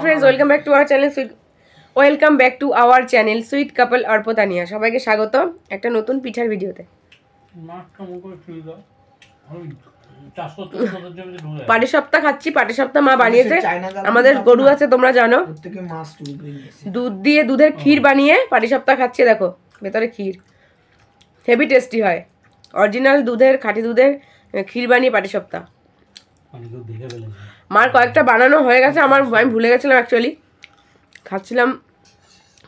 Friends, welcome back to our channel sweet couple অর্পতানিয়া। সবাইকে স্বাগত একটা নতুন পিঠার ভিডিওতে। পাটিসাপটা খাচ্ছি। পাটিসাপটা মা বানিয়েছে, আমাদের গরু আছে তোমরা জানো। দুধ দিয়ে দুধের ক্ষীর বানিয়ে পাটিসাপটা খাচ্ছি। দেখো ভেতরে ক্ষীর, হেভি টেস্টি হয়। অরিজিনাল দুধের, খাঁটি দুধের ক্ষীর বানিয়ে পাটিসাপটা। মার কয়েকটা বানানো হয়ে গেছে, আমি ভুলে গেছিলাম অ্যাকচুয়ালি। খাচ্ছিলাম,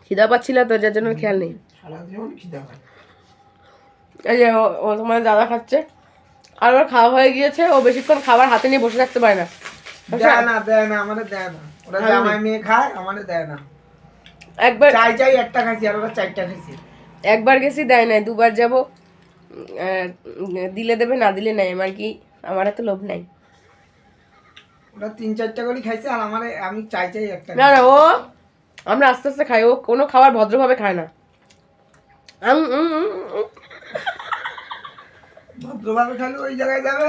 খিদা পাচ্ছিল তো, যার জন্য খেয়াল নেই। এই যে ও তোমার দাদা খাচ্ছে, আর ওর খাওয়া হয়ে গিয়েছে। ও বেশিক্ষণ খাবার হাতে নিয়ে বসে থাকতে পারে না। দেয় না আমাদের, দেয় না। ওরা জামাই মেয়ে খায়, আমাদের দেয় না। একবার চাই একটা খাইছি, আর ওরা চারটা খাইছে। একবার গেছি দেয় নাই, দুবার যাব দিলে দেবে, না দিলে নাই। আমার এত লোভ নাই। ওরা 3-4টা করে খাইছে, আর আমি চাই একটা। না না, ও আমরা আস্তে আস্তে খাই, ও কোনো খাবার ভদ্রভাবে খায় না। ভদ্রভাবে খাইলে ওই জায়গায় যাবে,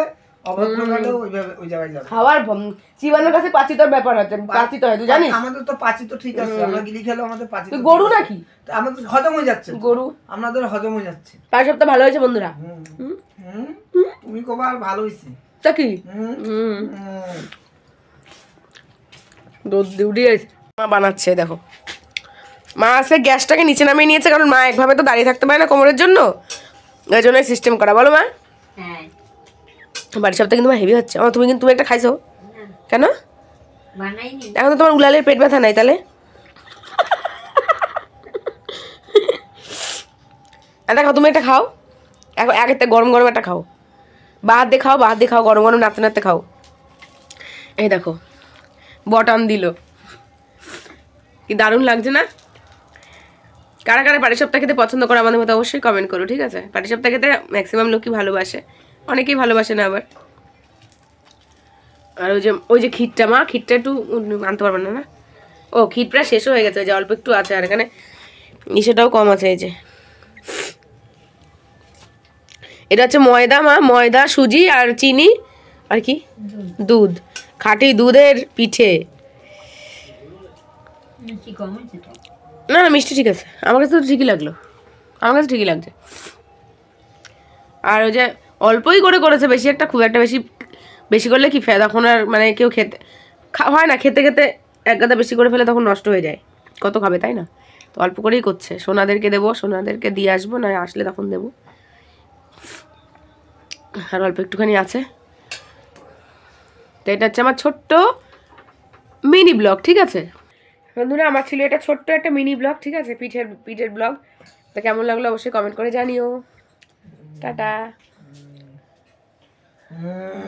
অভদ্র খাইলে ওই জায়গায় যাবে। খাবার চিবানোর কাছে পাচিতর ব্যাপার আছে, পাচিত হয় তুই জানিস। আমাদের তো পাচি তো ঠিক আছে, আমরা গিলি খেলে আমাদের পাচি। তুই গরু নাকি? আমাদের হজম হয়ে যাচ্ছে গরু, আমাদের হজম হয়ে যাচ্ছে। তার সপ্তাহ ভালো হয়েছে বন্ধুরা। তুমি কবার ভালো হয়েছে তা কি দুধ দিয়ে মা বানাচ্ছে। দেখো মা আছে গ্যাসটাকে নিচে নামিয়ে নিয়েছে, কারণ মা একভাবে তো দাঁড়িয়ে থাকতে পারে না কোমরের জন্য, ওই জন্য সিস্টেম করা। বলো মা। হ্যাঁ, বাড়ির সপ্তাহে কিন্তু হেভি হচ্ছে। তুমি একটা খাইছো কেন? এখন তো তোমার উলালের পেট ব্যথা নাই তাহলে? দেখো তুমি একটা খাও, এখন একটা গরম গরম একটা খাও, বাহার দিয়ে খাও, গরম গরম নাড়তে নাড়তে খাও। এই দেখো বটন দিল, কি দারুণ লাগছে না? কারা কারা পাটিসাপটা খেতে পছন্দ করো আমাদের মতো অবশ্যই কমেন্ট করো, ঠিক আছে? পাটিসাপটা খেতে ম্যাক্সিমাম লোকই ভালোবাসে, অনেকেই ভালোবাসে না আবার। আর ওই যে ক্ষীরটা, মা ক্ষীরটা একটু আনতে পারবেন না? ও ক্ষীর প্রায় শেষ হয়ে গেছে, যে অল্প একটু আছে, আর এখানে ইসেটাও কম আছে। এই যে এটা হচ্ছে ময়দা, মা ময়দা, সুজি আর চিনি আর কি দুধ, খাঁটি দুধের পিঠে। না না মিষ্টি ঠিক আছে, আমার কাছে তো ঠিকই লাগলো, আমার কাছে ঠিকই লাগছে। আর ওই যে অল্পই করে করেছে, বেশি একটা খুব একটা বেশি করলে কি তখন আর মানে কেউ খেতে হয় না, খেতে খেতে এক গাদা বেশি করে ফেলে তখন নষ্ট হয়ে যায়, কত খাবে তাই না? তো অল্প করেই করছে। সোনাদেরকে দেবো, সোনাদেরকে দিয়ে আসবো, না আসলে তখন দেবো। আর অল্প একটুখানি আছে। তো এটা হচ্ছে আমার ছোট্ট মিনি ব্লগ, ঠিক আছে বন্ধুরা? আমার ছিল এটা ছোট্ট একটা মিনি ব্লগ, ঠিক আছে? পিঠের ব্লগ। তো কেমন লাগলো অবশ্যই কমেন্ট করে জানিও। টাটা।